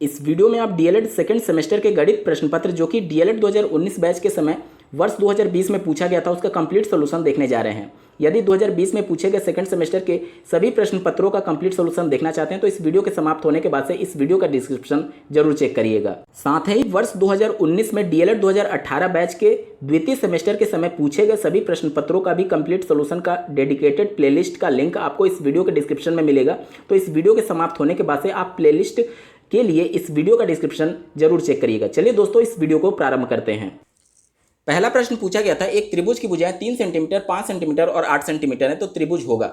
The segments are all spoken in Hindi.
इस वीडियो में आप डीएलएड सेकंड सेमेस्टर के गणित प्रश्न पत्र जो कि डीएलएड 2019 बैच के समय वर्ष 2020 में पूछा गया था उसका कंप्लीट सॉल्यूशन देखने जा रहे हैं। यदि 2020 में पूछे गए सेकंड सेमेस्टर के सभी प्रश्न पत्रों का कंप्लीट सॉल्यूशन देखना चाहते हैं तो इस वीडियो के समाप्त होने के बाद से इस वीडियो का डिस्क्रिप्शन जरूर चेक करिएगा। साथ ही वर्ष 2019 में डीएलएड 2018 बैच के द्वितीय सेमेस्टर के समय पूछे गए सभी प्रश्न पत्रों का भी कंप्लीट सॉल्यूशन का डेडिकेटेड प्लेलिस्ट का लिंक आपको इस वीडियो के डिस्क्रिप्शन में मिलेगा। तो इस वीडियो के समाप्त होने के बाद से आप प्लेलिस्ट के लिए इस वीडियो का डिस्क्रिप्शन जरूर चेक करिएगा। चलिए दोस्तों, इस वीडियो को प्रारंभ करते हैं। पहला प्रश्न पूछा गया था, एक त्रिभुज की भुजाएं 3 सेंटीमीटर, 5 सेंटीमीटर और 8 सेंटीमीटर है तो त्रिभुज होगा।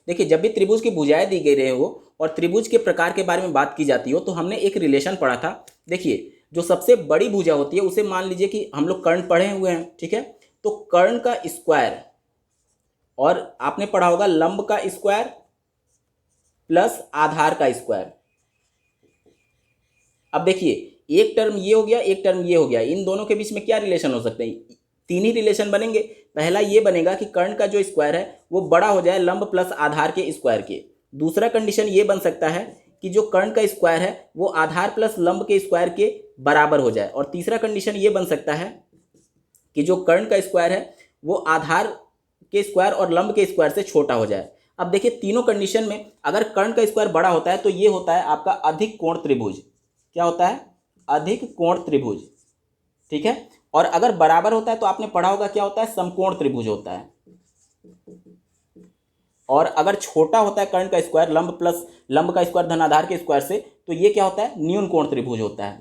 देखिए, जब भी त्रिभुज की भुजाएं दी गई रहे हो और त्रिभुज के प्रकार के बारे में बात की जाती हो तो हमने एक रिलेशन पढ़ा था। देखिए, जो सबसे बड़ी भुजा होती है उसे मान लीजिए कि हम लोग कर्ण पढ़े हुए हैं, ठीक है। तो कर्ण का स्क्वायर और आपने पढ़ा होगा लंब का स्क्वायर प्लस आधार का स्क्वायर। अब देखिए, एक टर्म ये हो गया, एक टर्म ये हो गया, इन दोनों के बीच में क्या रिलेशन हो सकते हैं? तीन ही रिलेशन बनेंगे। पहला ये बनेगा कि कर्ण का जो स्क्वायर है वो बड़ा हो जाए लंब प्लस आधार के स्क्वायर के। दूसरा कंडीशन ये बन सकता है कि जो कर्ण का स्क्वायर है वो आधार प्लस लंब के स्क्वायर के बराबर हो जाए। और तीसरा कंडीशन ये बन सकता है कि जो कर्ण का स्क्वायर है वो आधार के स्क्वायर और लंब के स्क्वायर से छोटा हो जाए। अब देखिए, तीनों कंडीशन में अगर कर्ण का स्क्वायर बड़ा होता है तो ये होता है आपका अधिक कोण त्रिभुज। क्या होता है? अधिक कोण त्रिभुज, ठीक है। और अगर बराबर होता है तो आपने पढ़ा होगा क्या होता है? समकोण त्रिभुज होता है। और अगर छोटा होता है कर्ण का स्क्वायर लंब प्लस लंब का स्क्वायर धन आधार के स्क्वायर से तो ये क्या होता है? न्यून कोण त्रिभुज होता है,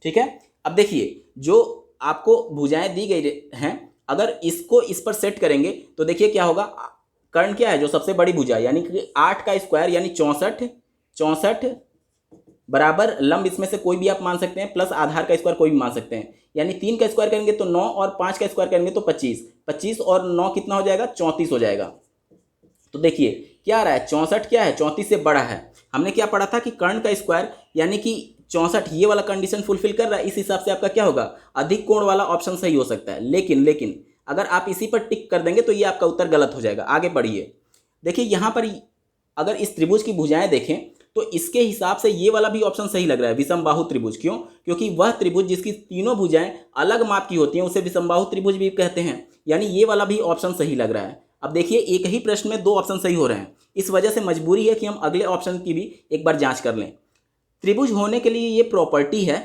ठीक है। अब देखिए, जो आपको भुजाएं दी गई हैं, अगर इसको इस पर सेट करेंगे तो देखिए क्या होगा। कर्ण क्या है? जो सबसे बड़ी भुजा, यानी कि 8 का स्क्वायर यानी 64 बराबर लंब इसमें से कोई भी आप मान सकते हैं प्लस आधार का स्क्वायर कोई भी मान सकते हैं। यानी 3 का स्क्वायर करेंगे तो 9 और 5 का स्क्वायर करेंगे तो 25 और 9 कितना हो जाएगा? 34 हो जाएगा। तो देखिए क्या आ रहा है? 64 क्या है? 34 से बड़ा है। हमने क्या पढ़ा था कि कर्ण का स्क्वायर यानी कि 64 ये वाला कंडीशन फुलफिल कर रहा है। इस हिसाब से आपका क्या होगा? अधिक कोण वाला ऑप्शन सही हो सकता है। लेकिन अगर आप इसी पर टिक कर देंगे तो ये आपका उत्तर गलत हो जाएगा। आगे बढ़िए। देखिए, यहाँ पर अगर इस त्रिभुज की भुजाएं देखें तो इसके हिसाब से ये वाला भी ऑप्शन सही लग रहा है, विषमबाहु त्रिभुज। क्यों? क्योंकि वह त्रिभुज जिसकी तीनों भुजाएं अलग माप की होती हैं उसे विषमबाहु त्रिभुज भी कहते हैं। यानी ये वाला भी ऑप्शन सही लग रहा है। अब देखिए, एक ही प्रश्न में 2 ऑप्शन सही हो रहे हैं। इस वजह से मजबूरी है कि हम अगले ऑप्शन की भी एक बार जांच कर लें। त्रिभुज होने के लिए ये प्रॉपर्टी है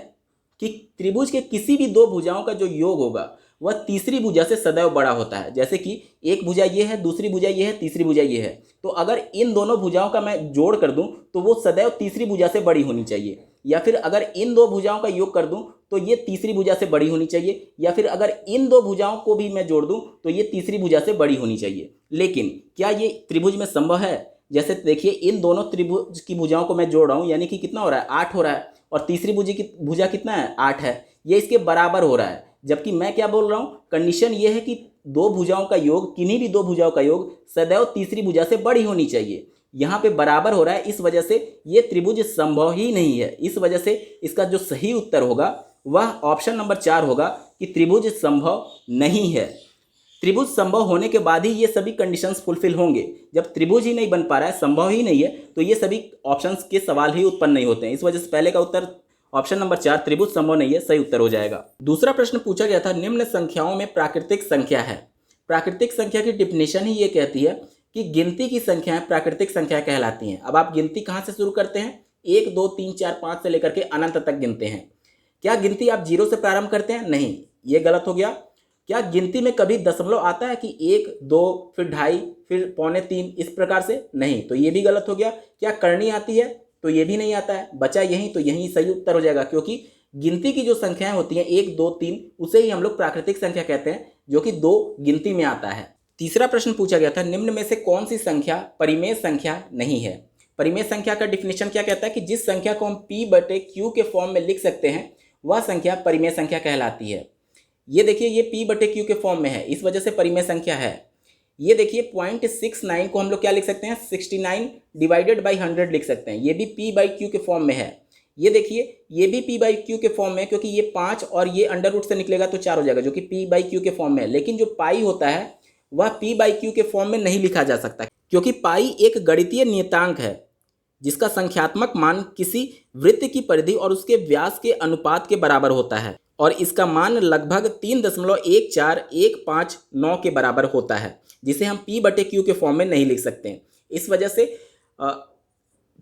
कि त्रिभुज के किसी भी 2 भुजाओं का जो योग होगा वह तीसरी भुजा से सदैव बड़ा होता है। जैसे कि एक भुजा ये है, दूसरी भुजा ये है, तीसरी भुजा ये है, तो अगर इन दोनों भुजाओं का मैं जोड़ कर दूं तो वो सदैव तीसरी भुजा से बड़ी होनी चाहिए। या फिर अगर इन 2 भुजाओं का योग कर दूं तो ये तीसरी भुजा से बड़ी होनी चाहिए। या फिर अगर इन 2 भुजाओं को भी मैं जोड़ दूं तो ये तीसरी भुजा से बड़ी होनी चाहिए। लेकिन क्या ये त्रिभुज में संभव है? जैसे देखिए, इन दोनों त्रिभुज की भुजाओं को मैं जोड़ रहा हूँ, यानी कि कितना हो रहा है? 8 हो रहा है। और तीसरी भुजा कितना है? 8 है। ये इसके बराबर हो रहा है। जबकि मैं क्या बोल रहा हूँ? कंडीशन ये है कि 2 भुजाओं का योग, किन्हीं भी 2 भुजाओं का योग सदैव तीसरी भुजा से बड़ी होनी चाहिए। यहाँ पे बराबर हो रहा है, इस वजह से ये त्रिभुज संभव ही नहीं है। इस वजह से इसका जो सही उत्तर होगा वह ऑप्शन नंबर 4 होगा कि त्रिभुज संभव नहीं है। त्रिभुज संभव होने के बाद ही ये सभी कंडीशंस फुलफिल होंगे। जब त्रिभुज ही नहीं बन पा रहा है, संभव ही नहीं है, तो ये सभी ऑप्शंस के सवाल ही उत्पन्न नहीं होते हैं। इस वजह से पहले का उत्तर ऑप्शन नंबर 4 त्रिभुज संभव नहीं है, सही उत्तर हो जाएगा। दूसरा प्रश्न पूछा गया था, निम्न संख्याओं में प्राकृतिक संख्या है। प्राकृतिक संख्या की डिफिनेशन ही ये कहती है कि गिनती की संख्याएं प्राकृतिक संख्या कहलाती हैं। अब आप गिनती कहाँ से शुरू करते हैं? 1 2 3 4 5 से लेकर के अनंत तक गिनते हैं। क्या गिनती आप 0 से प्रारंभ करते हैं? नहीं, ये गलत हो गया। क्या गिनती में कभी दशमलव आता है कि 1 2 फिर 2.5 फिर 2.25 इस प्रकार से? नहीं, तो ये भी गलत हो गया। क्या करनी आती है? तो ये भी नहीं आता है। बचा यही, तो यही सही उत्तर हो जाएगा। क्योंकि गिनती की जो संख्याएं होती हैं 1 2 3 उसे ही हम लोग प्राकृतिक संख्या कहते हैं, जो कि 2 गिनती में आता है। तीसरा प्रश्न पूछा गया था, निम्न में से कौन सी संख्या परिमेय संख्या नहीं है? परिमेय संख्या का डिफिनेशन क्या कहता है कि जिस संख्या को हम P/Q के फॉर्म में लिख सकते हैं वह संख्या परिमेय संख्या कहलाती है। ये देखिए, ये P/Q के फॉर्म में है, इस वजह से परिमेय संख्या है। ये देखिए 0.69 को हम लोग क्या लिख सकते हैं? 69 डिवाइडेड बाई 100 लिख सकते हैं। ये भी P/Q के फॉर्म में है। ये देखिए, ये भी P/Q के फॉर्म में है, क्योंकि ये 5 और ये अंडर रूट से निकलेगा तो 4 हो जाएगा, जो कि P/Q के फॉर्म में है। लेकिन जो पाई होता है वह P/Q के फॉर्म में नहीं लिखा जा सकता, क्योंकि पाई एक गणितीय नियतांक है। जिसका संख्यात्मक मान किसी वृत्त की परिधि और उसके व्यास के अनुपात के बराबर होता है और इसका मान लगभग 3.14159 के बराबर होता है, जिसे हम P/Q के फॉर्म में नहीं लिख सकते हैं। इस वजह से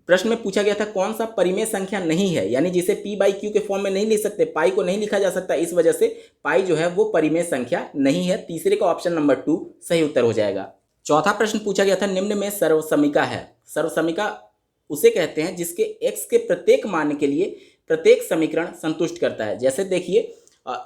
प्रश्न में पूछा गया था कौन सा परिमेय संख्या नहीं है, यानी जिसे P/Q के फॉर्म में नहीं लिख सकते, पाई को नहीं लिखा जा सकता, इस वजह से पाई जो है वो परिमेय संख्या नहीं है। तीसरे का ऑप्शन नंबर 2 सही उत्तर हो जाएगा। चौथा प्रश्न पूछा गया था निम्न में सर्वसमीका है। सर्वसमीका उसे कहते हैं जिसके x के प्रत्येक मान के लिए प्रत्येक समीकरण संतुष्ट करता है। जैसे देखिए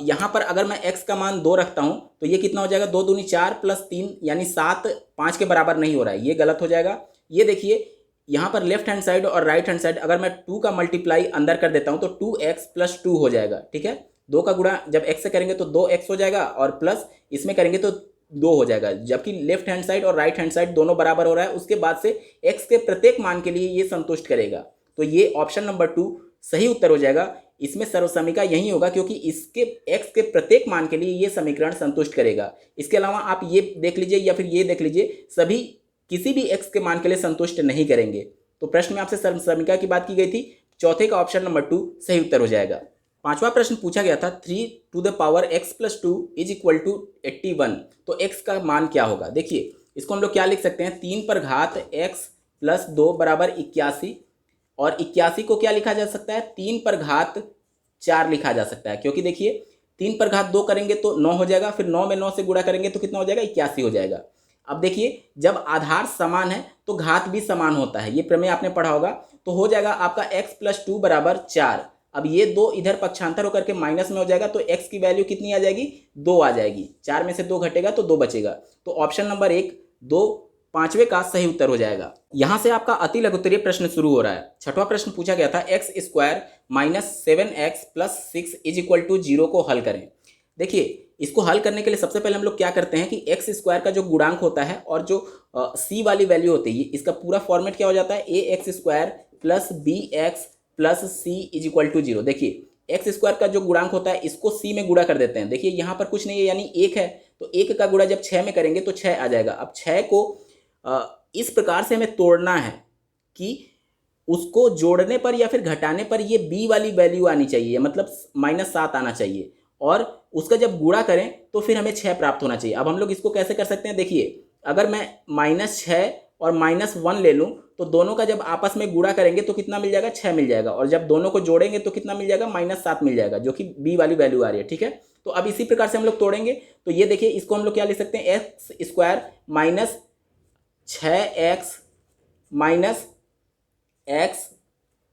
यहाँ पर अगर मैं x का मान 2 रखता हूँ तो ये कितना हो जाएगा, 2 दूनी 4 प्लस 3 यानी 7, 5 के बराबर नहीं हो रहा है, ये गलत हो जाएगा। ये देखिए यहाँ पर लेफ्ट हैंड साइड और राइट हैंड साइड अगर मैं 2 का मल्टीप्लाई अंदर कर देता हूँ तो 2x + 2 हो जाएगा। ठीक है, 2 का गुणा जब x से करेंगे तो 2x हो जाएगा और प्लस इसमें करेंगे तो 2 हो जाएगा, जबकि लेफ्ट हैंड साइड और राइट हैंड साइड दोनों बराबर हो रहा है। उसके बाद से x के प्रत्येक मान के लिए ये संतुष्ट करेगा, तो ये ऑप्शन नंबर 2 सही उत्तर हो जाएगा। इसमें सर्वसमीका यही होगा क्योंकि इसके x के प्रत्येक मान के लिए ये समीकरण संतुष्ट करेगा। इसके अलावा आप ये देख लीजिए या फिर ये देख लीजिए, सभी किसी भी x के मान के लिए संतुष्ट नहीं करेंगे। तो प्रश्न में आपसे सर्वसमीका की बात की गई थी, चौथे का ऑप्शन नंबर 2 सही उत्तर हो जाएगा। पांचवा प्रश्न पूछा गया था 3x + 2 = 81, तो x का मान क्या होगा। देखिए इसको हम लोग क्या लिख सकते हैं, 3 पर घात x + 2 = 81 और 81 को क्या लिखा जा सकता है, 3 पर घात 4 लिखा जा सकता है, क्योंकि देखिए 3 पर घात 2 करेंगे तो 9 हो जाएगा, फिर 9 में 9 से गुणा करेंगे तो कितना हो जाएगा, 81 हो जाएगा। अब देखिए जब आधार समान है तो घात भी समान होता है, ये प्रमेय आपने पढ़ा होगा। तो हो जाएगा आपका x + 2 = 4। अब ये 2 इधर पक्षांतर होकर के माइनस में हो जाएगा, तो x की वैल्यू कितनी आ जाएगी, 2 आ जाएगी। 4 में से 2 घटेगा तो 2 बचेगा, तो ऑप्शन नंबर 1 2 पांचवे का सही उत्तर हो जाएगा। यहां से आपका अति लघुत्तरीय प्रश्न शुरू हो रहा है। छठवां प्रश्न पूछा गया था x² - 7x + 6 = 0 को हल करें। देखिए इसको हल करने के लिए सबसे पहले हम लोग क्या करते हैं कि x² का जो गुणांक होता है और जो c वाली वैल्यू होती है, इसका पूरा फॉर्मेट क्या हो जाता है, ax² + bx + c = 0। देखिए x² का जो गुणांक होता है इसको c में गुणा कर देते हैं। देखिए यहाँ पर कुछ नहीं है यानी 1 है, तो 1 का गुणा जब 6 में करेंगे तो 6 आ जाएगा। अब 6 को इस प्रकार से हमें तोड़ना है कि उसको जोड़ने पर या फिर घटाने पर ये b वाली वैल्यू आनी चाहिए, मतलब -7 आना चाहिए, और उसका जब गुणा करें तो फिर हमें 6 प्राप्त होना चाहिए। अब हम लोग इसको कैसे कर सकते हैं, देखिए अगर मैं -6 और -1 ले लूँ तो दोनों का जब आपस में गुणा करेंगे तो कितना मिल जाएगा, 6 मिल जाएगा, और जब दोनों को जोड़ेंगे तो कितना मिल जाएगा, -7 मिल जाएगा, जो कि b वाली वैल्यू आ रही है। ठीक है, तो अब इसी प्रकार से हम लोग तोड़ेंगे तो ये देखिए इसको हम लोग क्या लिख सकते हैं, x² - 6x - x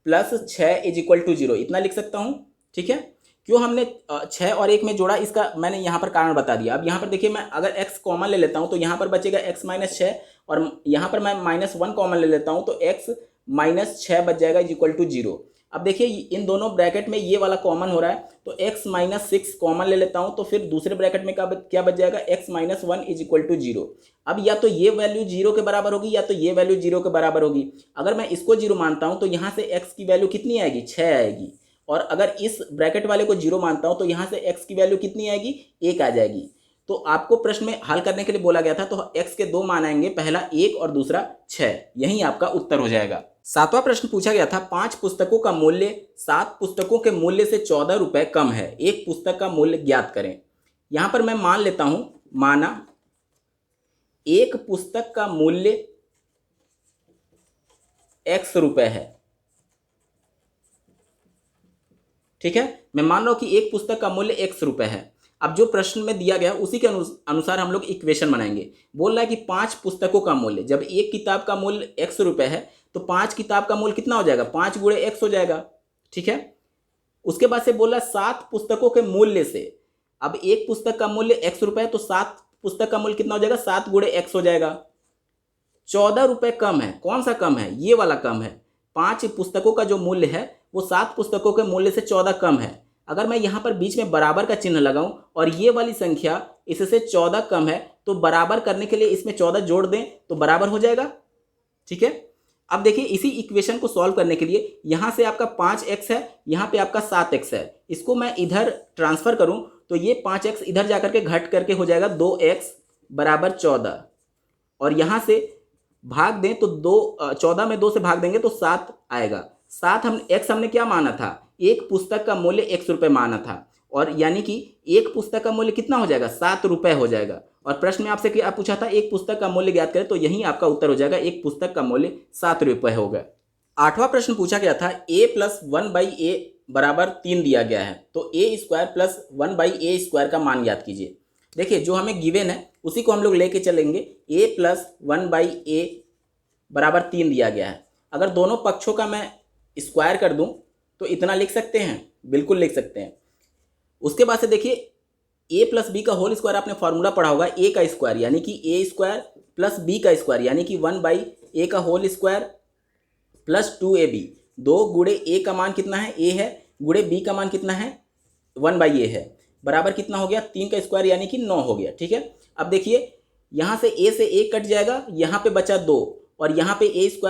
+ 6 = 0, इतना लिख सकता हूँ। ठीक है, क्यों हमने 6 और 1 में जोड़ा, इसका मैंने यहाँ पर कारण बता दिया। अब यहाँ पर देखिए मैं अगर x कॉमन ले लेता हूँ तो यहाँ पर बचेगा x - 6, और यहाँ पर मैं -1 कॉमन ले लेता हूँ तो x - 6 बच जाएगा = 0। अब देखिए इन दोनों ब्रैकेट में ये वाला कॉमन हो रहा है, तो x - 6 कॉमन ले लेता हूँ तो फिर दूसरे ब्रैकेट में क्या बच जाएगा, x - 1 = 0। अब या तो ये वैल्यू 0 के बराबर होगी या तो ये वैल्यू 0 के बराबर होगी। अगर मैं इसको 0 मानता हूँ तो यहाँ से x की वैल्यू कितनी आएगी, 6 आएगी, और अगर इस ब्रैकेट वाले को 0 मानता हूं तो यहां से x की वैल्यू कितनी आएगी, 1 आ जाएगी। तो आपको प्रश्न में हल करने के लिए बोला गया था, तो x के 2 मान आएंगे, पहला 1 और दूसरा 6, यही आपका उत्तर हो जाएगा। सातवां प्रश्न पूछा गया था 5 पुस्तकों का मूल्य 7 पुस्तकों के मूल्य से 14 रुपए कम है, एक पुस्तक का मूल्य ज्ञात करें। यहां पर मैं मान लेता हूं, माना एक पुस्तक का मूल्य x रुपए है। ठीक है, मैं मान रहा हूं कि एक पुस्तक का मूल्य x रुपए है। अब जो प्रश्न में दिया गया उसी के अनुसार हम लोग इक्वेशन बनाएंगे। बोल रहा है कि 5 पुस्तकों का मूल्य, जब एक किताब का मूल्य x रुपए है तो 5 किताब का मूल्य कितना हो जाएगा, 5 × x हो जाएगा। ठीक है, उसके बाद से बोल रहा है 7 पुस्तकों के मूल्य से। अब एक पुस्तक का मूल्य x रुपए है तो 7 पुस्तक का मूल्य कितना हो जाएगा, 7 × x हो जाएगा। 14 रुपए कम है, कौन सा कम है, ये वाला कम है। 5 पुस्तकों का जो मूल्य है वो 7 पुस्तकों के मूल्य से 14 कम है। अगर मैं यहाँ पर बीच में बराबर का चिन्ह लगाऊं और ये वाली संख्या इससे 14 कम है तो बराबर करने के लिए इसमें 14 जोड़ दें तो बराबर हो जाएगा। ठीक है, अब देखिए इसी इक्वेशन को सॉल्व करने के लिए यहाँ से आपका 5x है, यहाँ पे आपका 7x है, इसको मैं इधर ट्रांसफर करूँ तो ये 5x इधर जाकर के घट करके हो जाएगा 2x = 14, और यहाँ से भाग दें तो 14 में 2 से भाग देंगे तो 7 आएगा। 7 हमने क्या माना था, एक पुस्तक का मूल्य 100 रुपये माना था, और यानी कि एक पुस्तक का मूल्य कितना हो जाएगा, 7 रुपये हो जाएगा। और प्रश्न में आपसे क्या पूछा था, एक पुस्तक का मूल्य ज्ञात करें, तो यही आपका उत्तर हो जाएगा, एक पुस्तक का मूल्य 7 रुपये होगा। 8वां प्रश्न पूछा गया था a + 1/a बराबर 3 दिया गया है, तो a² + 1/a² का मान ज्ञात कीजिए। देखिए जो हमें गिवन है उसी को हम लोग लेके चलेंगे। a + 1/a बराबर 3 दिया गया है। अगर दोनों पक्षों का मैं स्क्वायर कर दूं तो इतना लिख सकते हैं, बिल्कुल लिख सकते हैं। उसके बाद से देखिए a + b का होल स्क्वायर आपने फॉर्मूला पढ़ा होगा, a का स्क्वायर यानी कि a² + b का स्क्वायर यानी कि 1/a का होल स्क्वायर + 2ab। 2 गुणे a का मान कितना है, a है, गुणे b का मान कितना है, 1/a है, बराबर कितना हो गया, 3 का स्क्वायर यानी कि 9 हो गया। ठीक है, अब देखिए यहाँ से a से a कट जाएगा, यहाँ पे बचा 2, और यहाँ पे a² +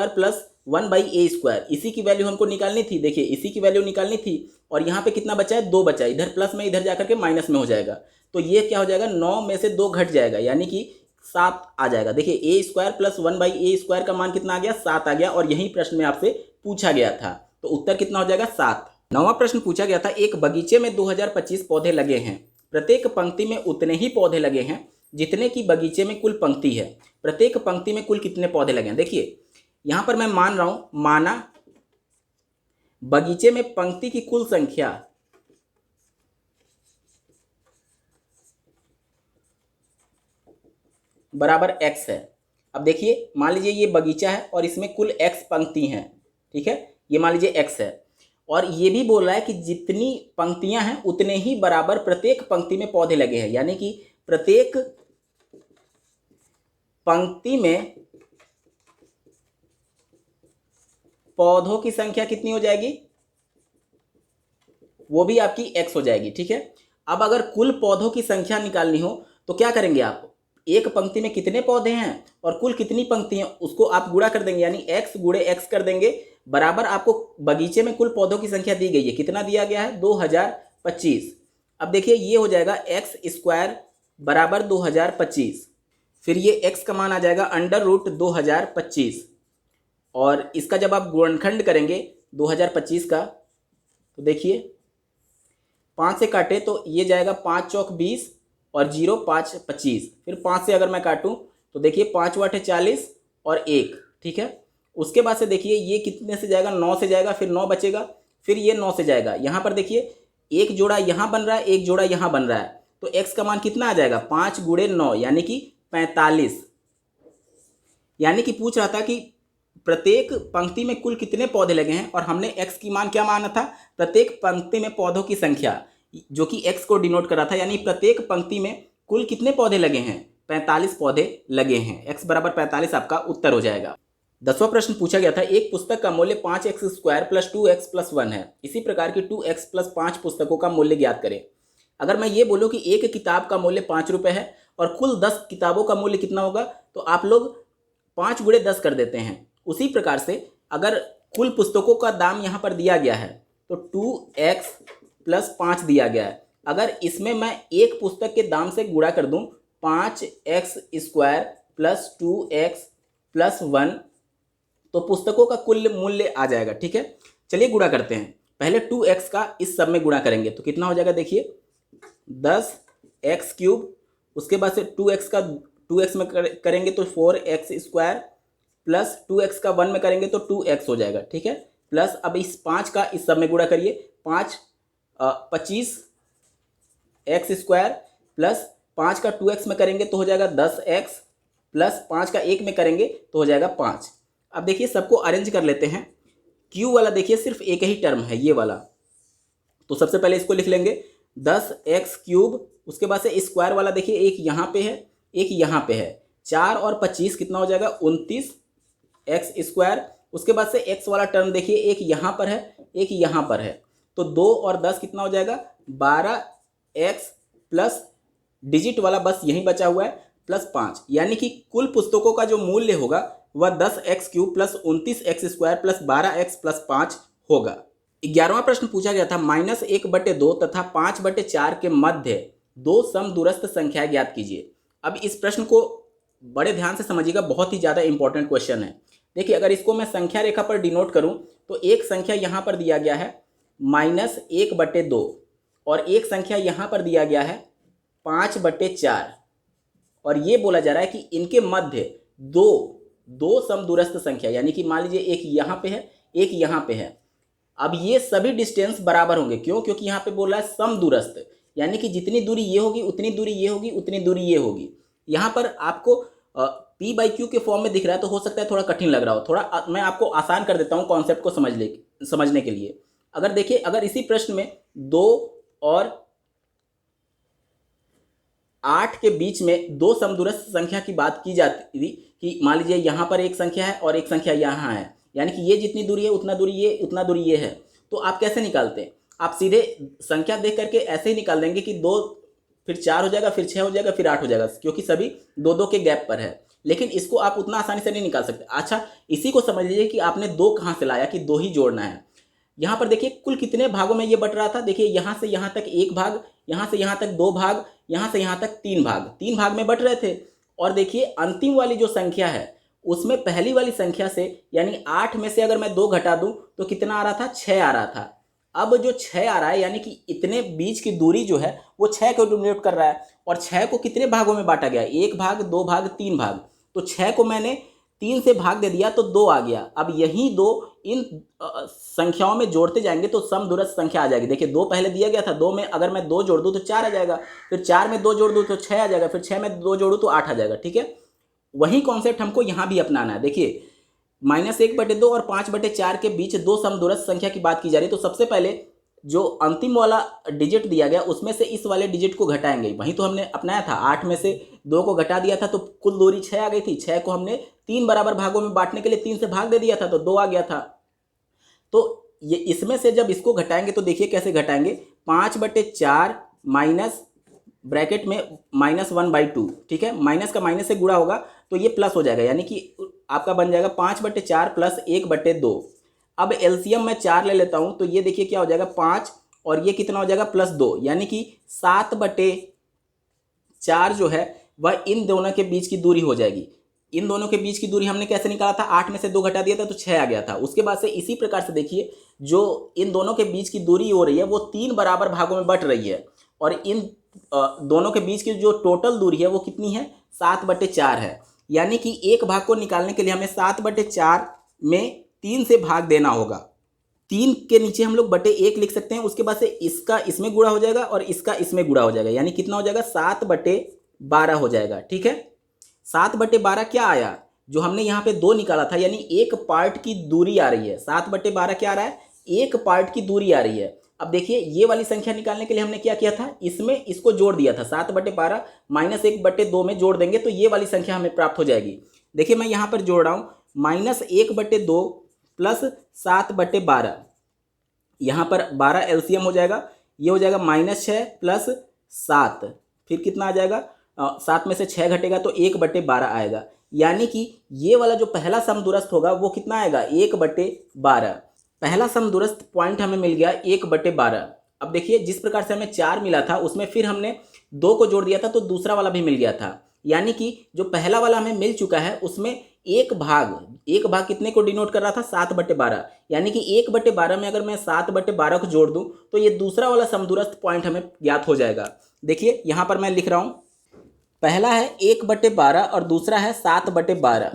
1/a², इसी की वैल्यू हमको निकालनी थी। देखिए इसी की वैल्यू निकालनी थी, और यहाँ पे कितना बचा है, 2 बचा है, इधर प्लस में इधर जाकर के माइनस में हो जाएगा, तो ये क्या हो जाएगा, 9 में से 2 घट जाएगा यानी कि 7 आ जाएगा। देखिए a² + 1/a² का मान कितना आ गया, 7 आ गया, और यही प्रश्न में आपसे पूछा गया था, तो उत्तर कितना हो जाएगा, 7। 9वां प्रश्न पूछा गया था, एक बगीचे में 2025 पौधे लगे हैं, प्रत्येक पंक्ति में उतने ही पौधे लगे हैं जितने की बगीचे में कुल पंक्ति है, प्रत्येक पंक्ति में कुल कितने पौधे लगे हैं। देखिए यहां पर मैं मान रहा हूं, माना बगीचे में पंक्ति की कुल संख्या बराबर x है। अब देखिए मान लीजिए ये बगीचा है और इसमें कुल x पंक्ति हैं, ठीक है, ये मान लीजिए x है, और ये भी बोल रहा है कि जितनी पंक्तियां हैं उतने ही बराबर प्रत्येक पंक्ति में पौधे लगे हैं, यानी कि प्रत्येक पंक्ति में पौधों की संख्या कितनी हो जाएगी, वो भी आपकी x हो जाएगी। ठीक है, अब अगर कुल पौधों की संख्या निकालनी हो तो क्या करेंगे आप, एक पंक्ति में कितने पौधे हैं और कुल कितनी पंक्ति हैं उसको आप गुणा कर देंगे, यानी x गुणे x कर देंगे, बराबर आपको बगीचे में कुल पौधों की संख्या दी गई है, कितना दिया गया है, 2025। अब देखिए ये हो जाएगा x² बराबर 2025, फिर ये x का मान आ जाएगा √2025, और इसका जब आप गुणनखंड करेंगे 2025 का, तो देखिए 5 से काटे तो ये जाएगा 5 चौक 20 और 0 5 25, फिर 5 से अगर मैं काटूं तो देखिए 5 वाटे 40 और 1। ठीक है, उसके बाद से देखिए ये कितने से जाएगा, 9 से जाएगा, फिर 9 बचेगा, फिर ये 9 से जाएगा, यहाँ पर देखिए एक जोड़ा यहाँ बन रहा है, एक जोड़ा यहाँ बन रहा है, तो x का मान कितना आ जाएगा, 5 गुणे 9 यानी कि 45। यानी कि पूछ रहा था कि प्रत्येक पंक्ति में कुल कितने पौधे लगे हैं, और हमने x की मान क्या माना था, प्रत्येक पंक्ति में पौधों की संख्या, जो कि x को डिनोट कर रहा था, यानी प्रत्येक पंक्ति में कुल कितने पौधे लगे हैं, 45 पौधे लगे हैं, x बराबर 45 आपका उत्तर हो जाएगा। 10वां प्रश्न पूछा गया था, एक पुस्तक का मूल्य 5x² + 2x + 1 है, इसी प्रकार की 2x + 5 पुस्तकों का मूल्य ज्ञात करें। अगर मैं ये बोलूँ कि एक किताब का मूल्य 5 रुपये है और कुल 10 किताबों का मूल्य कितना होगा, तो आप लोग 5 गुणे 10 कर देते हैं। उसी प्रकार से अगर कुल पुस्तकों का दाम यहाँ पर दिया गया है तो 2x + 5 दिया गया है, अगर इसमें मैं एक पुस्तक के दाम से गुणा कर दूं 5x² + 2x + 1, तो पुस्तकों का कुल मूल्य आ जाएगा। ठीक है, चलिए गुणा करते हैं। पहले 2x का इस सब में गुणा करेंगे तो कितना हो जाएगा, देखिए 10x³ उसके बाद से 2x में करेंगे तो 4x² प्लस 2x का 1 में करेंगे तो 2x हो जाएगा। ठीक है, प्लस अब इस 5 का इस सब में गुणा करिए, 25x² प्लस 5 का 2x में करेंगे तो हो जाएगा 10x प्लस 5 का 1 में करेंगे तो हो जाएगा 5। अब देखिए सबको अरेंज कर लेते हैं। q वाला देखिए सिर्फ एक ही टर्म है ये वाला, तो सबसे पहले इसको लिख लेंगे 10x³, उसके बाद से स्क्वायर वाला देखिए एक यहाँ पे है एक यहाँ पे है, 4 और 25 कितना हो जाएगा 29x², उसके बाद से x वाला टर्म देखिए एक यहाँ पर है एक यहाँ पर है, तो 2 और 10 कितना हो जाएगा 12x प्लस डिजिट वाला बस यही बचा हुआ है प्लस 5, यानी कि कुल पुस्तकों का जो मूल्य होगा वह 10x³ plus 29x² plus 12x plus 5 होगा। 11वां प्रश्न पूछा गया था, -1/2 तथा 5/4 के मध्य दो समदूरस्थ संख्याएं ज्ञात कीजिए। अब इस प्रश्न को बड़े ध्यान से समझिएगा, बहुत ही ज़्यादा इंपॉर्टेंट क्वेश्चन है। देखिए अगर इसको मैं संख्या रेखा पर डिनोट करूं तो एक संख्या यहाँ पर दिया गया है -1/2 और एक संख्या यहाँ पर दिया गया है 5/4 और ये बोला जा रहा है कि इनके मध्य दो समदूरस्थ संख्या, यानी कि मान लीजिए एक यहाँ पे है एक यहाँ पे है। अब ये सभी डिस्टेंस बराबर होंगे, क्यों? क्योंकि यहाँ पे बोल रहा है समदूरस्थ, यानी कि जितनी दूरी ये होगी उतनी दूरी ये होगी उतनी दूरी ये होगी। यहाँ पर आपको P/Q के फॉर्म में दिख रहा है तो हो सकता है थोड़ा कठिन लग रहा हो, थोड़ा मैं आपको आसान कर देता हूँ कॉन्सेप्ट को समझने के लिए। अगर देखिए, अगर इसी प्रश्न में 2 और 8 के बीच में दो समदूरस्थ संख्या की बात की जाती थी कि मान लीजिए यहाँ पर एक संख्या है और एक संख्या यहाँ है, यानी कि ये जितनी दूरी है उतना दूरी ये, उतना दूरी ये है, तो आप कैसे निकालते हैं? आप सीधे संख्या देख करके ऐसे ही निकाल देंगे कि 2 फिर 4 हो जाएगा, फिर 6 हो जाएगा, फिर 8 हो जाएगा, क्योंकि सभी 2-2 के गैप पर है। लेकिन इसको आप उतना आसानी से नहीं निकाल सकते। अच्छा, इसी को समझ लीजिए कि आपने 2 कहाँ से लाया कि 2 ही जोड़ना है। यहाँ पर देखिए कुल कितने भागों में ये बट रहा था। देखिए यहाँ से यहाँ तक 1 भाग, यहाँ से यहाँ तक 2 भाग, यहाँ से यहाँ तक 3 भाग, 3 भाग में बट रहे थे। और देखिए अंतिम वाली जो संख्या है उसमें पहली वाली संख्या से, यानी 8 में से अगर मैं 2 घटा दूं तो कितना आ रहा था? 6 आ रहा था। अब जो 6 आ रहा है, यानी कि इतने बीच की दूरी जो है वो 6 को डिनोट कर रहा है। और 6 को कितने भागों में बांटा गया? 1 भाग, 2 भाग, 3 भाग। तो 6 को मैंने 3 से भाग दे दिया तो 2 आ गया। अब यही 2 इन संख्याओं में जोड़ते जाएंगे तो समदूरस्थ संख्या आ जाएगी। देखिए 2 पहले दिया गया था, 2 में अगर मैं 2 जोड़ दूं तो 4 आ जाएगा, फिर 4 में 2 जोड़ दूं तो 6 आ जाएगा, फिर 6 में 2 जोड़ूं तो 8 आ जाएगा। ठीक है, वही कॉन्सेप्ट हमको यहाँ भी अपनाना है। देखिए -1/2 और 5/4 के बीच दो समदूरस्थ संख्या की बात की जा रही है, तो सबसे पहले जो अंतिम वाला डिजिट दिया गया उसमें से इस वाले डिजिट को घटाएंगे। वहीं तो हमने अपनाया था, 8 में से 2 को घटा दिया था तो कुल दूरी 6 आ गई थी। 6 को हमने 3 बराबर भागों में बांटने के लिए 3 से भाग दे दिया था तो 2 आ गया था। तो ये इसमें से जब इसको घटाएंगे तो देखिए कैसे घटाएंगे, 5/4 माइनस ब्रैकेट में -1/2। ठीक है, माइनस का माइनस से गुणा होगा तो ये प्लस हो जाएगा, यानी कि आपका बन जाएगा 5/4 प्लस 1/2। अब एलसीएम में 4 ले लेता हूँ तो ये देखिए क्या हो जाएगा 5 और ये कितना हो जाएगा +2, यानी कि 7/4 जो है वह इन दोनों के बीच की दूरी हो जाएगी। इन दोनों के बीच की दूरी हमने कैसे निकाला था? 8 में से 2 घटा दिया था तो 6 आ गया था। उसके बाद से इसी प्रकार से देखिए जो इन दोनों के बीच की दूरी हो रही है वो 3 बराबर भागों में बट रही है और इन दोनों के बीच की जो टोटल दूरी है वो कितनी है? 7/4 है। यानी कि एक भाग को निकालने के लिए हमें 7/4 में 3 से भाग देना होगा। 3 के नीचे हम लोग /1 लिख सकते हैं। उसके बाद से इसका इसमें गुणा हो जाएगा और इसका इसमें गुणा हो जाएगा, यानी कितना हो जाएगा? 7/12 हो जाएगा। ठीक है, 7/12 क्या आया? जो हमने यहाँ पे 2 निकाला था, यानी एक पार्ट की दूरी आ रही है। 7/12 क्या आ रहा है? एक पार्ट की दूरी आ रही है। अब देखिए ये वाली संख्या निकालने के लिए हमने क्या किया था? इसमें इसको जोड़ दिया था। 7/12 -1/2 में जोड़ देंगे तो ये वाली संख्या हमें प्राप्त हो जाएगी। देखिए मैं यहाँ पर जोड़ रहा हूँ, -1/2 प्लस 7/12, यहाँ पर 12 एलसीएम हो जाएगा, ये हो जाएगा -6 प्लस 7, फिर कितना आ जाएगा? 7 में से 6 घटेगा तो 1/12 आएगा। यानी कि ये वाला जो पहला समदूरस्थ होगा वो कितना आएगा? 1/12। पहला समदूरस्थ पॉइंट हमें मिल गया 1/12। अब देखिए जिस प्रकार से हमें 4 मिला था उसमें फिर हमने 2 को जोड़ दिया था तो दूसरा वाला भी मिल गया था। यानी कि जो पहला वाला हमें मिल चुका है उसमें एक भाग कितने को डिनोट कर रहा था? 7/12। यानी कि 1/12 में अगर मैं 7/12 को जोड़ दूं तो ये दूसरा वाला समदूरस्थ पॉइंट हमें ज्ञात हो जाएगा। देखिए यहाँ पर मैं लिख रहा हूँ, पहला है 1/12 और दूसरा है 7/12।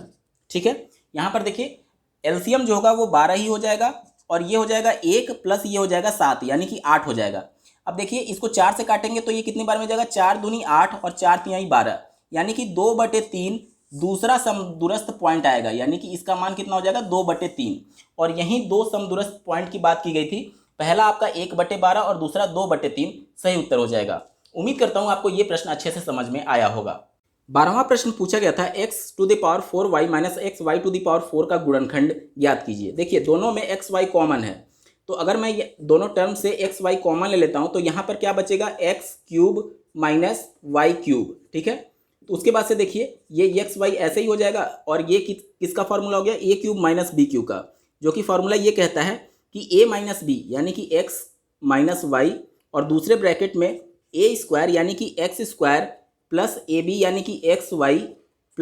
ठीक है, यहाँ पर देखिए एलसीएम जो होगा वो 12 ही हो जाएगा और ये हो जाएगा 1 प्लस ये हो जाएगा 7, यानी कि 8 हो जाएगा। अब देखिए इसको 4 से काटेंगे तो ये कितनी बार में जाएगा? 4 दूनी 8 और 4 तिहाई 12, यानी कि 2/3 दूसरा समदूरस्थ पॉइंट आएगा, यानी कि इसका मान कितना हो जाएगा? 2/3। और यहीं दो समदूरस्थ पॉइंट की बात की गई थी, पहला आपका 1/12 और दूसरा 2/3 सही उत्तर हो जाएगा। उम्मीद करता हूँ आपको ये प्रश्न अच्छे से समझ में आया होगा। 12वां प्रश्न पूछा गया था x⁴y माइनस xy⁴ का गुणनखंड ज्ञात कीजिए। देखिए दोनों में xy कॉमन है, तो अगर मैं ये दोनों टर्म से xy कॉमन ले लेता हूँ तो यहाँ पर क्या बचेगा? x³ minus y³। ठीक है, तो उसके बाद से देखिए ये xy ऐसे ही हो जाएगा और ये किसका फॉर्मूला हो गया? a³ माइनस b³ का, जो कि फॉर्मूला ये कहता है कि a माइनस b यानी कि x माइनस y और दूसरे ब्रैकेट में a² यानी कि x² प्लस ab यानी कि xy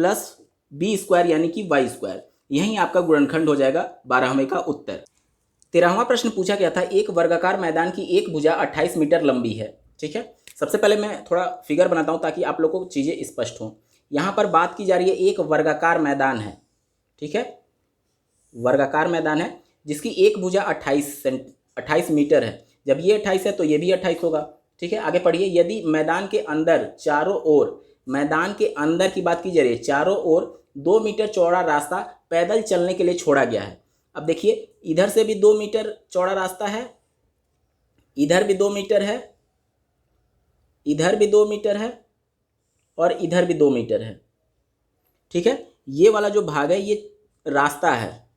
प्लस बी स्क्वायर यानी कि वाई स्क्वायर। यही आपका गुणनखंड हो जाएगा 12वें का उत्तर। 13वां प्रश्न पूछा गया था, एक वर्गाकार मैदान की एक भुजा 28 मीटर लंबी है। ठीक है, सबसे पहले मैं थोड़ा फिगर बनाता हूँ ताकि आप लोगों को चीज़ें स्पष्ट हों। यहाँ पर बात की जा रही है एक वर्गाकार मैदान है। ठीक है, वर्गाकार मैदान है जिसकी एक भुजा 28 मीटर है। जब ये 28 है तो ये भी 28 होगा। ठीक है, आगे पढ़िए। यदि मैदान के अंदर चारों ओर, मैदान के अंदर की बात की जा रही है, चारों ओर 2 मीटर चौड़ा रास्ता पैदल चलने के लिए छोड़ा गया है। अब देखिए, इधर से भी 2 मीटर चौड़ा रास्ता है, इधर भी 2 मीटर है, इधर भी 2 मीटर है और इधर भी 2 मीटर है। ठीक है, ये वाला जो भाग है ये रास्ता है।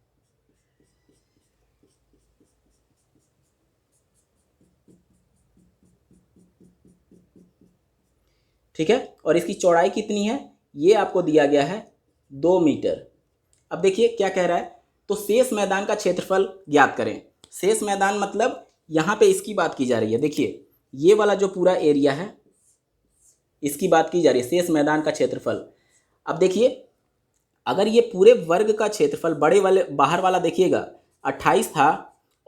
ठीक है, और इसकी चौड़ाई कितनी है ये आपको दिया गया है 2 मीटर। अब देखिए क्या कह रहा है, तो शेष मैदान का क्षेत्रफल ज्ञात करें। शेष मैदान मतलब यहाँ पे इसकी बात की जा रही है। देखिए ये वाला जो पूरा एरिया है इसकी बात की जा रही है, शेष मैदान का क्षेत्रफल। अब देखिए अगर ये पूरे वर्ग का क्षेत्रफल, बड़े वाले बाहर वाला देखिएगा 28 था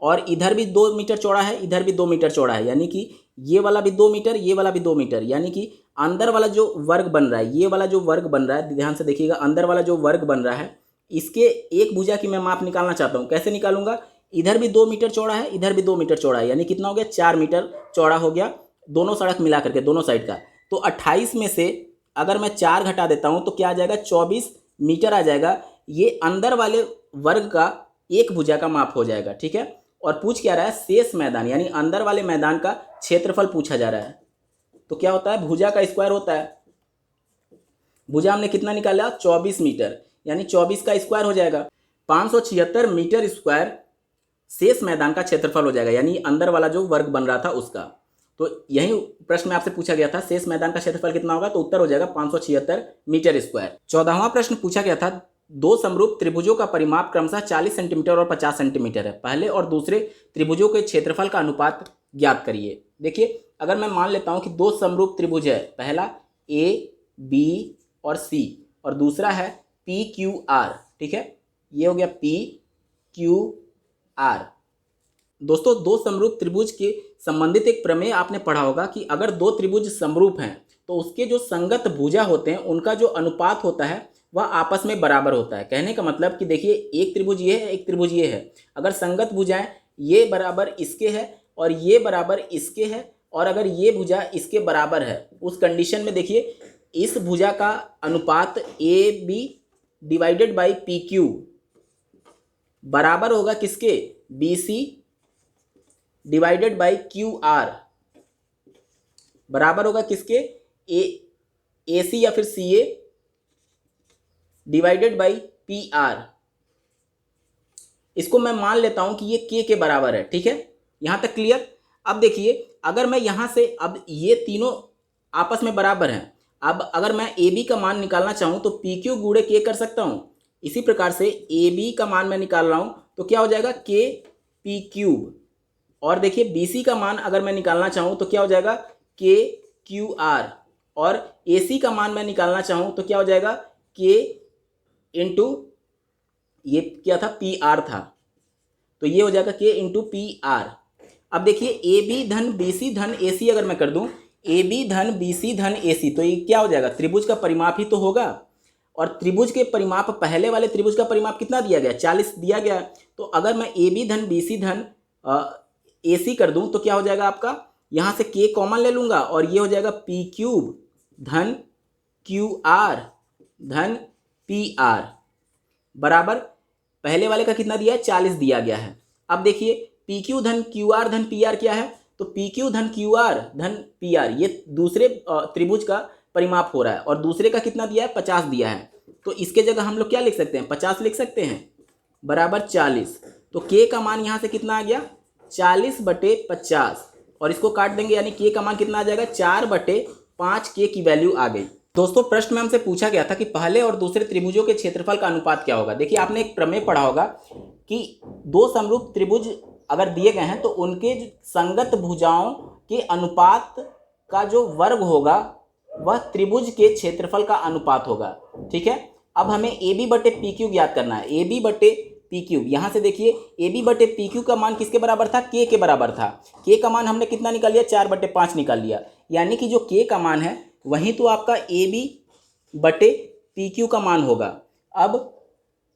और इधर भी 2 मीटर चौड़ा है, इधर भी 2 मीटर चौड़ा है, यानी कि ये वाला भी 2 मीटर, ये वाला भी 2 मीटर, यानी कि अंदर वाला जो वर्ग बन रहा है, ये वाला जो वर्ग बन रहा है, ध्यान से देखिएगा, अंदर वाला जो वर्ग बन रहा है इसके एक भुजा की मैं माप निकालना चाहता हूँ। कैसे निकालूंगा, इधर भी 2 मीटर चौड़ा है, इधर भी 2 मीटर चौड़ा है, यानी कितना हो गया 4 मीटर चौड़ा हो गया दोनों सड़क मिला करके, दोनों साइड का। तो 28 में से अगर मैं 4 घटा देता हूँ तो क्या आ जाएगा, 24 मीटर आ जाएगा। ये अंदर वाले वर्ग का एक भुजा का माप हो जाएगा। ठीक है, और पूछ क्या रहा है, शेष मैदान यानी अंदर वाले मैदान का क्षेत्रफल पूछा जा रहा है। तो क्या होता है, भुजा का स्क्वायर होता है। भुजा हमने कितना निकाला, 24 मीटर, यानी 24 का स्क्वायर हो जाएगा। 576 मीटर स्क्वायर शेष मैदान का क्षेत्रफल हो जाएगा, यानी अंदर वाला जो वर्ग बन रहा था उसका। तो यही प्रश्न में आपसे पूछा गया था, शेष मैदान का क्षेत्रफल कितना होगा, तो उत्तर हो जाएगा 576 मीटर स्क्वायर। 14वां प्रश्न पूछा गया था, दो समरूप त्रिभुजों का परिमाप क्रमशः 40 सेंटीमीटर और 50 सेंटीमीटर है। पहले और दूसरे त्रिभुजों के क्षेत्रफल का अनुपात ज्ञात करिए। देखिए अगर मैं मान लेता हूं कि दो समरूप त्रिभुज है, पहला ए बी और सी और दूसरा है पी क्यू आर। ठीक है, ये हो गया पी क्यू आर। दोस्तों दो समरूप त्रिभुज के संबंधित एक प्रमेय आपने पढ़ा होगा कि अगर दो त्रिभुज समरूप हैं तो उसके जो संगत भुजा होते हैं उनका जो अनुपात होता है वह आपस में बराबर होता है। कहने का मतलब कि देखिए एक त्रिभुज ये है, एक त्रिभुज ये है, अगर संगत भुजाएं ये बराबर इसके है और ये बराबर इसके है और अगर ये भुजा इसके बराबर है, उस कंडीशन में देखिए इस भुजा का अनुपात A B divided by P Q बराबर होगा किसके, B C divided by Q R बराबर होगा किसके, ए सी या फिर C A divided by P R. इसको मैं मान लेता हूं कि ये के बराबर है। ठीक है, यहां तक क्लियर। अब देखिए अगर मैं यहां से, अब ये तीनों आपस में बराबर हैं, अब अगर मैं ए बी का मान निकालना चाहूं तो पी क्यू गुणे के कर सकता हूं। इसी प्रकार से ए बी का मान मैं निकाल रहा हूं तो क्या हो जाएगा, के पी क्यूब। और देखिए बी सी का मान अगर मैं निकालना चाहूं तो क्या हो जाएगा, के क्यू आर। और ए सी का मान मैं निकालना चाहूं तो क्या हो जाएगा, के इंटू ये क्या था, पी आर था, तो ये हो जाएगा के इंटू पी आर। अब देखिए ए बी धन बी सी धन ए सी अगर मैं कर दूं, ए बी धन बी सी धन ए सी, तो ये क्या हो जाएगा, त्रिभुज का परिमाप ही तो होगा। और त्रिभुज के परिमाप, पहले वाले त्रिभुज का परिमाप कितना दिया गया, 40 दिया गया। तो अगर मैं ए बी धन बी सी धन ए सी कर दूं तो क्या हो जाएगा आपका, यहां से के कॉमन ले लूंगा और ये हो जाएगा पी क्यूब धन क्यू आर धन पी आर बराबर पहले वाले का कितना दिया है, 40 दिया गया है। अब देखिए पी क्यू धन क्यू आर धन पी आर क्या है, तो पी क्यू धन क्यू आर धन पी आर ये दूसरे त्रिभुज का परिमाप हो रहा है और दूसरे का कितना दिया है, 50 दिया है। तो इसके जगह हम लोग क्या लिख सकते हैं, 50 लिख सकते हैं बराबर 40। तो के का मान यहाँ से कितना आ गया, 40/50 और इसको काट देंगे, यानी के का मान कितना आ जाएगा, 4/5 के की वैल्यू आ गई। दोस्तों प्रश्न में हमसे पूछा गया था कि पहले और दूसरे त्रिभुजों के क्षेत्रफल का अनुपात क्या होगा। देखिए आपने एक प्रमेय पढ़ा होगा कि दो समरूप त्रिभुज अगर दिए गए हैं तो उनके संगत भुजाओं के अनुपात का जो वर्ग होगा वह त्रिभुज के क्षेत्रफल का अनुपात होगा। ठीक है, अब हमें ए बी बटे पी क्यू ज्ञात करना है। ए बी बटे पी क्यू, यहाँ से देखिए ए बी बटे पी क्यू का मान किसके बराबर था, के के बराबर था। के का मान हमने कितना निकाल लिया, 4/5 निकाल लिया, यानी कि जो के का मान है वहीं तो आपका ए बी बटे पी क्यू का मान होगा। अब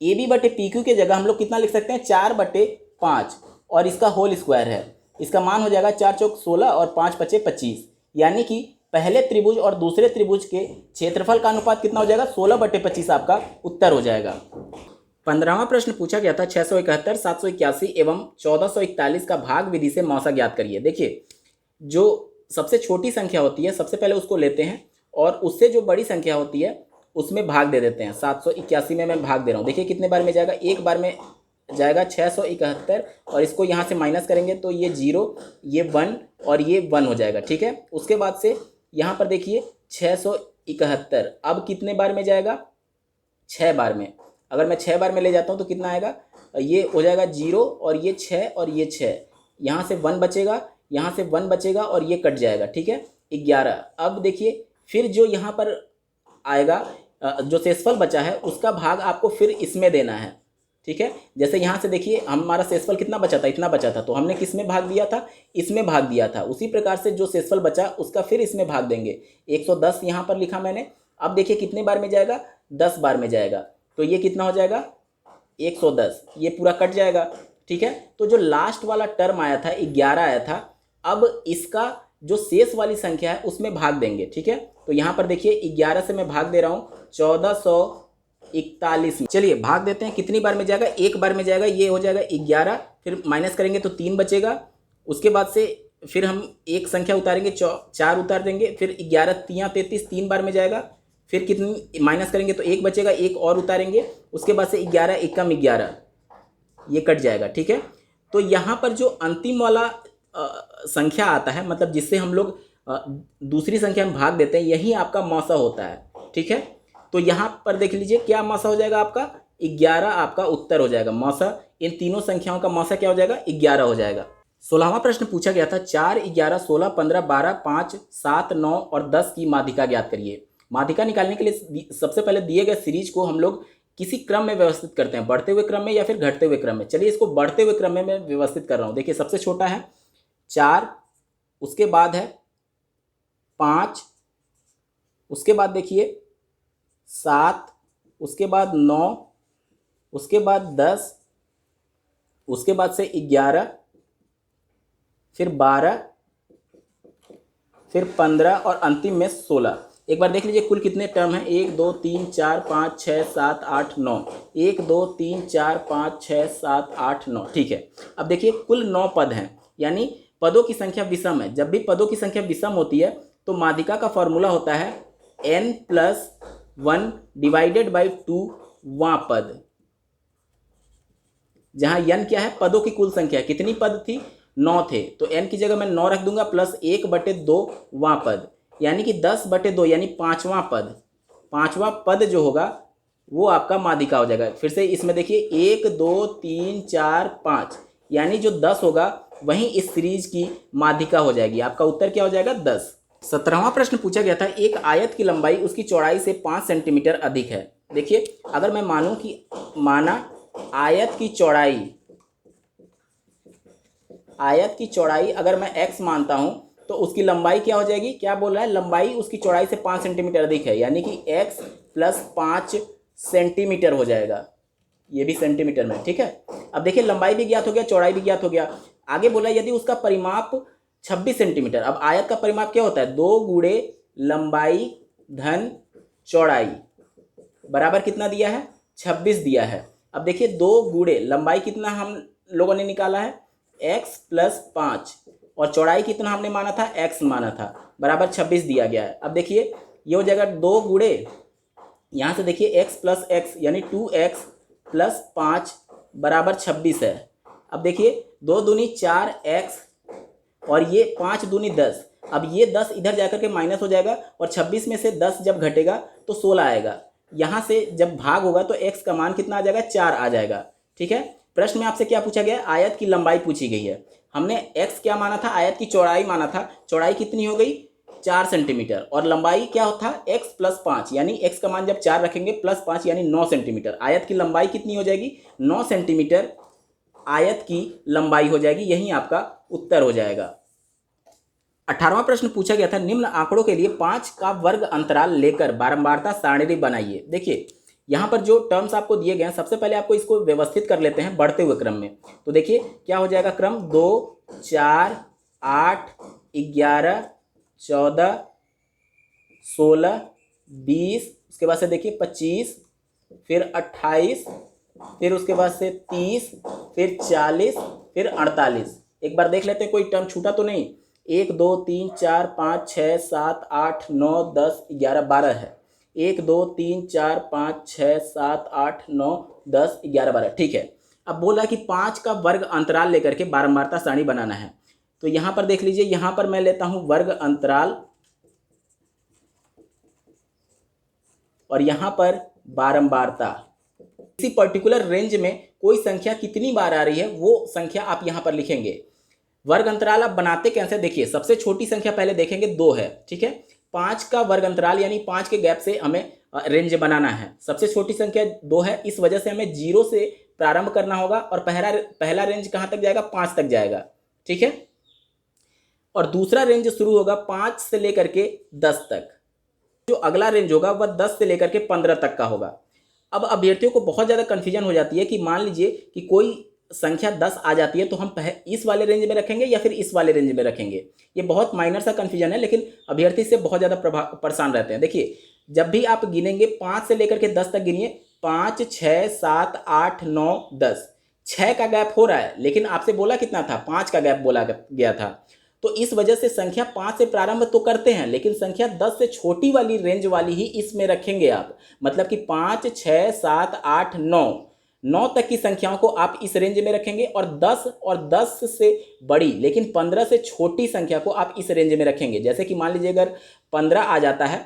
ए बी बटे पी क्यू के जगह हम लोग कितना लिख सकते हैं, 4/5 और इसका होल स्क्वायर है। इसका मान हो जाएगा 4 चौक 16 और 5 पचे 25, यानी कि पहले त्रिभुज और दूसरे त्रिभुज के क्षेत्रफल का अनुपात कितना हो जाएगा, 16/25 आपका उत्तर हो जाएगा। 15वां प्रश्न पूछा गया था 671, 781 एवं 1441 का भाग विधि से मौसा ज्ञात करिए। देखिए, जो सबसे छोटी संख्या होती है सबसे पहले उसको लेते हैं और उससे जो बड़ी संख्या होती है उसमें भाग दे देते हैं। 781 में मैं भाग दे रहा हूँ। देखिए कितने बार में जाएगा, एक बार में जाएगा 671 और इसको यहाँ से माइनस करेंगे तो ये 0, ये 1 और ये 1 हो जाएगा। ठीक है, उसके बाद से यहाँ पर देखिए 671 अब कितने बार में जाएगा, 6 बार में। अगर मैं 6 बार में ले जाता हूँ तो कितना आएगा, ये हो जाएगा 0 और ये 6 और ये 6, यहाँ से 1 बचेगा, यहाँ से 1 बचेगा और ये कट जाएगा। ठीक है, 11। अब देखिए फिर जो यहाँ पर आएगा जो शेषफल बचा है उसका भाग आपको फिर इसमें देना है। ठीक है, जैसे यहाँ से देखिए हमारा शेषफल कितना बचा था, इतना बचा था, तो हमने किस में भाग दिया था, इसमें भाग दिया था। उसी प्रकार से जो शेषफल बचा उसका फिर इसमें भाग देंगे। 110 यहाँ पर लिखा मैंने। अब देखिए कितने बार में जाएगा, 10 बार में जाएगा, तो ये कितना हो जाएगा 110, ये पूरा कट जाएगा। ठीक है, तो जो लास्ट वाला टर्म आया था 11 आया था, अब इसका जो शेष वाली संख्या है उसमें भाग देंगे। ठीक है, तो यहाँ पर देखिए 11 से मैं भाग दे रहा हूँ 1441 में। चलिए भाग देते हैं, कितनी बार में जाएगा, एक बार में जाएगा, ये हो जाएगा 11, फिर माइनस करेंगे तो 3 बचेगा। उसके बाद से फिर हम एक संख्या उतारेंगे, 4 उतार देंगे, फिर 11 3 33 3 बार में जाएगा, फिर कितनी माइनस करेंगे तो 1 बचेगा, 1 और उतारेंगे, उसके बाद से 11 एकम 11, ये कट जाएगा। ठीक है, तो यहाँ पर जो अंतिम वाला संख्या आता है, मतलब जिससे हम लोग दूसरी संख्या में भाग देते हैं, यही आपका मौसा होता है। ठीक है, तो यहाँ पर देख लीजिए क्या मौसा हो जाएगा आपका, 11 आपका उत्तर हो जाएगा। मौसा इन तीनों संख्याओं का मौसा क्या हो जाएगा, 11 हो जाएगा। 16वां प्रश्न पूछा गया था 4, 11, 16, 15, 12, 5, 7, 9 और 10 की माध्यिका ज्ञात करिए। माध्यिका निकालने के लिए सबसे पहले दिए गए सीरीज को हम लोग किसी क्रम में व्यवस्थित करते हैं, बढ़ते हुए क्रम में या फिर घटते हुए क्रम में। चलिए इसको बढ़ते हुए क्रम में मैं व्यवस्थित कर रहा हूँ। देखिए सबसे छोटा है 4, उसके बाद है 5, उसके बाद देखिए 7, उसके बाद 9, उसके बाद 10, उसके बाद से 11, फिर 12, फिर 15 और अंतिम में 16। एक बार देख लीजिए कुल कितने टर्म हैं, 1 2 3 4 5 6 7 8 9, 1 2 3 4 5 6 7 8 9। ठीक है, अब देखिए कुल 9 पद हैं, यानी पदों की संख्या विषम है। जब भी पदों की संख्या विषम होती है तो माध्यिका का फॉर्मूला होता है n+1 डिवाइडेड बाई 2 वां पद, जहां n क्या है, पदों की कुल संख्या। कितनी पद थी, 9 थे, तो n की जगह मैं 9 रख दूंगा प्लस 1/2 वां पद, यानी कि 10/2 यानी 5वां पद। 5वां पद जो होगा वो आपका माध्यिका हो जाएगा। फिर से इसमें देखिए 1 2 3 4 5, यानी जो 10 होगा वहीं इस सीरीज की माध्यिका हो जाएगी। आपका उत्तर क्या हो जाएगा, 10। 17वां प्रश्न पूछा गया था एक आयत की लंबाई उसकी चौड़ाई से 5 सेंटीमीटर अधिक है। देखिए अगर मैं मानूं कि आयत की चौड़ाई अगर मैं x मानता हूं तो उसकी लंबाई क्या हो जाएगी, क्या बोल रहा है, लंबाई उसकी चौड़ाई से 5 सेंटीमीटर अधिक है, यानी कि x + 5 सेंटीमीटर हो जाएगा। ये भी सेंटीमीटर में। ठीक है, अब देखिए लंबाई भी ज्ञात हो गया, चौड़ाई भी ज्ञात हो गया। आगे बोला यदि उसका परिमाप 26 सेंटीमीटर। अब आयत का परिमाप क्या होता है, 2 गुणे लंबाई धन चौड़ाई बराबर कितना दिया है, 26 दिया है। अब देखिए 2 गुणे लंबाई कितना हम लोगों ने निकाला है, x + 5 और चौड़ाई कितना हमने माना था, x माना था, बराबर 26 दिया गया है। अब देखिए ये हो जाएगा 2 गुणे, यहाँ से देखिए x + x यानी 2x + 5 बराबर 26 है। अब देखिए 2 दूनी 4x और ये 5 दूनी 10। अब ये 10 इधर जाकर के माइनस हो जाएगा और 26 में से 10 जब घटेगा तो 16 आएगा। यहाँ से जब भाग होगा तो x का मान कितना आ जाएगा, 4 आ जाएगा। ठीक है, प्रश्न में आपसे क्या पूछा गया, आयत की लंबाई पूछी गई है। हमने x क्या माना था, आयत की चौड़ाई माना था। चौड़ाई कितनी हो गई, 4 सेंटीमीटर और लंबाई क्या था x प्लस 5, यानी x का मान जब 4 रखेंगे प्लस 5 यानी 9 सेंटीमीटर। आयत की लंबाई कितनी हो जाएगी? 9 सेंटीमीटर आयत की लंबाई हो जाएगी। यही आपका उत्तर हो जाएगा। 18वां प्रश्न पूछा गया था, निम्न आंकड़ों के लिए 5 का वर्ग अंतराल लेकर बारंबारता सारणी बनाइए। देखिए यहाँ पर जो टर्म्स आपको दिए गए हैं, सबसे पहले आपको इसको व्यवस्थित कर लेते हैं बढ़ते हुए क्रम में। तो देखिए क्या हो जाएगा क्रम, 2 4 8 11 14 16 20, उसके बाद से देखिए 25, फिर 28, फिर उसके बाद से 30, फिर 40, फिर 48। एक बार देख लेते हैं कोई टर्म छूटा तो नहीं। 1 2 3 4 5 6 7 8 9 10 11 12 है। 1 2 3 4 5 6 7 8 9 10 11 12, ठीक है। अब बोला कि 5 का वर्ग अंतराल लेकर के बारंबारता सारणी बनाना है। तो यहाँ पर देख लीजिए, यहाँ पर मैं लेता हूँ वर्ग अंतराल और यहाँ पर बारंबारता। किसी पर्टिकुलर रेंज में कोई संख्या कितनी बार आ रही है वो संख्या आप यहाँ पर लिखेंगे। वर्ग अंतराल आप बनाते कैसे, देखिए सबसे छोटी संख्या पहले देखेंगे 2 है, ठीक है। 5 का वर्ग अंतराल यानी 5 के गैप से हमें रेंज बनाना है। सबसे छोटी संख्या 2 है, इस वजह से हमें 0 से प्रारंभ करना होगा और पहला रेंज कहाँ तक जाएगा? 5 तक जाएगा, ठीक है। और दूसरा रेंज शुरू होगा 5 से लेकर के 10 तक। जो अगला रेंज होगा वह 10 से लेकर के 15 तक का होगा। अब अभ्यर्थियों को बहुत ज़्यादा कन्फ्यूजन हो जाती है कि मान लीजिए कि कोई संख्या 10 आ जाती है तो हम इस वाले रेंज में रखेंगे या फिर इस वाले रेंज में रखेंगे। ये बहुत माइनर सा कन्फ्यूजन है, लेकिन अभ्यर्थी से बहुत ज़्यादा परेशान रहते हैं। देखिए जब भी आप गिनेंगे 5 से लेकर के 10 तक गिनिए, 5 6 7 8 9 10, 6 का गैप हो रहा है, लेकिन आपसे बोला कितना था? 5 का गैप बोला गया था। तो इस वजह से संख्या 5 से प्रारंभ तो करते हैं, लेकिन संख्या 10 से छोटी वाली रेंज वाली ही इसमें रखेंगे आप। मतलब कि 5 6 7 8 9 तक की संख्याओं को आप इस रेंज में रखेंगे और 10 से बड़ी लेकिन 15 से छोटी संख्या को आप इस रेंज में रखेंगे। जैसे कि मान लीजिए अगर 15 आ जाता है,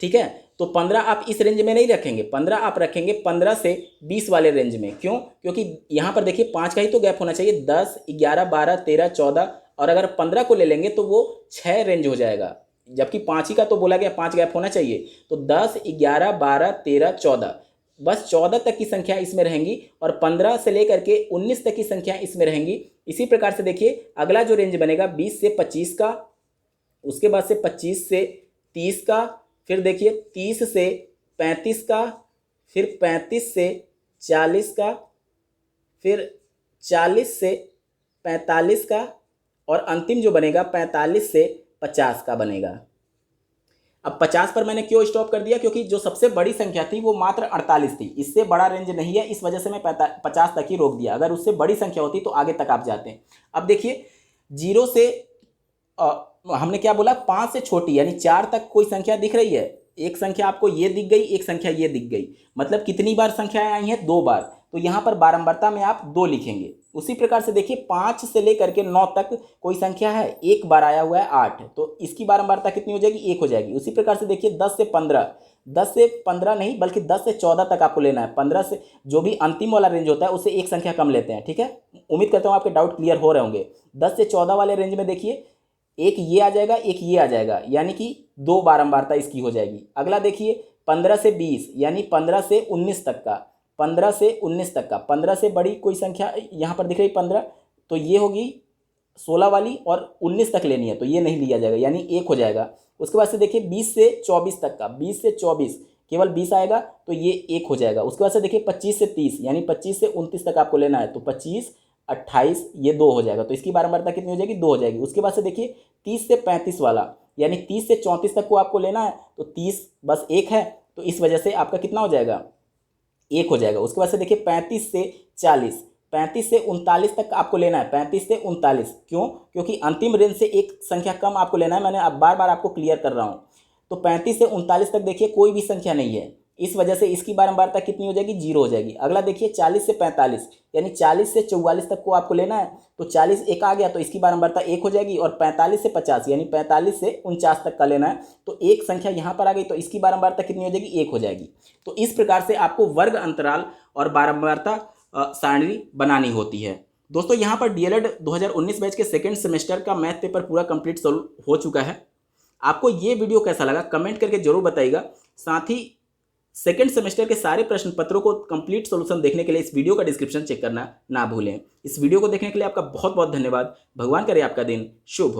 ठीक है, तो 15 आप इस रेंज में नहीं रखेंगे, 15 आप रखेंगे 15 से 20 वाले रेंज में। क्यों? क्योंकि यहाँ पर देखिए 5 का ही तो गैप होना चाहिए। 10 11 12 13 14, और अगर 15 को ले लेंगे तो वो 6 रेंज हो जाएगा, जबकि 5 ही का तो बोला गया 5 गैप होना चाहिए। तो 10 11 12 13 14, बस 14 तक की संख्या इसमें रहेंगी और 15 से लेकर के 19 तक की संख्या इसमें रहेंगी। इसी प्रकार से देखिए अगला जो रेंज बनेगा 20 से 25 का, उसके बाद से 25 से 30 का, फिर देखिए 30 से 35 का, फिर 35 से 40 का, फिर 40 से 45 का, और अंतिम जो बनेगा 45 से 50 का बनेगा। अब 50 पर मैंने क्यों स्टॉप कर दिया? क्योंकि जो सबसे बड़ी संख्या थी वो मात्र 48 थी, इससे बड़ा रेंज नहीं है, इस वजह से मैं 50 तक ही रोक दिया। अगर उससे बड़ी संख्या होती तो आगे तक आप जाते हैं। अब देखिए 0 से हमने क्या बोला? 5 से छोटी यानी 4 तक कोई संख्या दिख रही है। एक संख्या आपको ये दिख गई, एक संख्या ये दिख गई, मतलब कितनी बार संख्याएं आई हैं? 2 बार। तो यहाँ पर बारंबारता में आप 2 लिखेंगे। उसी प्रकार से देखिए 5 से लेकर के 9 तक कोई संख्या है, एक बार आया हुआ है 8, तो इसकी बारंबारता कितनी हो जाएगी? 1 हो जाएगी। उसी प्रकार से देखिए 10 से 15 नहीं बल्कि 10 से 14 तक आपको लेना है। 15 से जो भी अंतिम वाला रेंज होता है उससे एक संख्या कम लेते हैं, ठीक है। उम्मीद करता हूँ आपके डाउट क्लियर हो रहे होंगे। 10 से 14 वाले रेंज में देखिए एक ये आ जाएगा, एक ये आ जाएगा, यानी कि 2 बारंबारता इसकी हो जाएगी। अगला देखिए 15 से 20 यानी 15 से 19 तक का, 15 से 19 तक का, 15 से बड़ी कोई संख्या यहाँ पर दिख रही 15, तो ये होगी 16 वाली, और 19 तक लेनी है तो ये नहीं लिया जाएगा, यानी 1 हो जाएगा। उसके बाद से देखिए 20 से 24 तक का, 20 से 24 केवल 20 आएगा तो ये 1 हो जाएगा। उसके बाद से देखिए 25 से 30 यानी 25 से 29 तक आपको लेना है, तो 25 28 ये 2 हो जाएगा, तो इसकी बारंबारता कितनी हो जाएगी? 2 हो जाएगी। उसके बाद से देखिए 30 से 35 वाला यानी 30 से 34 तक को आपको लेना है, तो 30 बस 1 है, तो इस वजह से आपका कितना हो जाएगा? 1 हो जाएगा। उसके बाद से देखिए 35 से 40, 35 से 39 तक आपको लेना है, 35 से 39। क्यों? क्योंकि अंतिम रेंज से एक संख्या कम आपको लेना है, मैंने अब बार बार आपको क्लियर कर रहा हूँ। तो 35 से 39 तक देखिए कोई भी संख्या नहीं है, इस वजह से इसकी बारंबारता कितनी हो जाएगी? 0 हो जाएगी। अगला देखिए 40 से 45 यानी 40 से 44 तक को आपको लेना है, तो 40 एक आ गया तो इसकी बारंबारता 1 हो जाएगी, और 45 से 50 यानी 45 से 49 तक का लेना है, तो एक संख्या यहाँ पर आ गई तो इसकी बारंबारता कितनी हो जाएगी? 1 हो जाएगी। तो इस प्रकार से आपको वर्ग अंतराल और बारंबारता सारणी बनानी होती है। दोस्तों यहाँ पर DLED 2019 बैच के सेकेंड सेमेस्टर का मैथ पेपर पूरा कंप्लीट सॉल्व हो चुका है। आपको ये वीडियो कैसा लगा कमेंट करके जरूर बताइएगा। साथ ही सेकेंड सेमेस्टर के सारे प्रश्न पत्रों को कंप्लीट सॉल्यूशन देखने के लिए इस वीडियो का डिस्क्रिप्शन चेक करना ना भूलें। इस वीडियो को देखने के लिए आपका बहुत बहुत धन्यवाद। भगवान करे आपका दिन शुभ हो।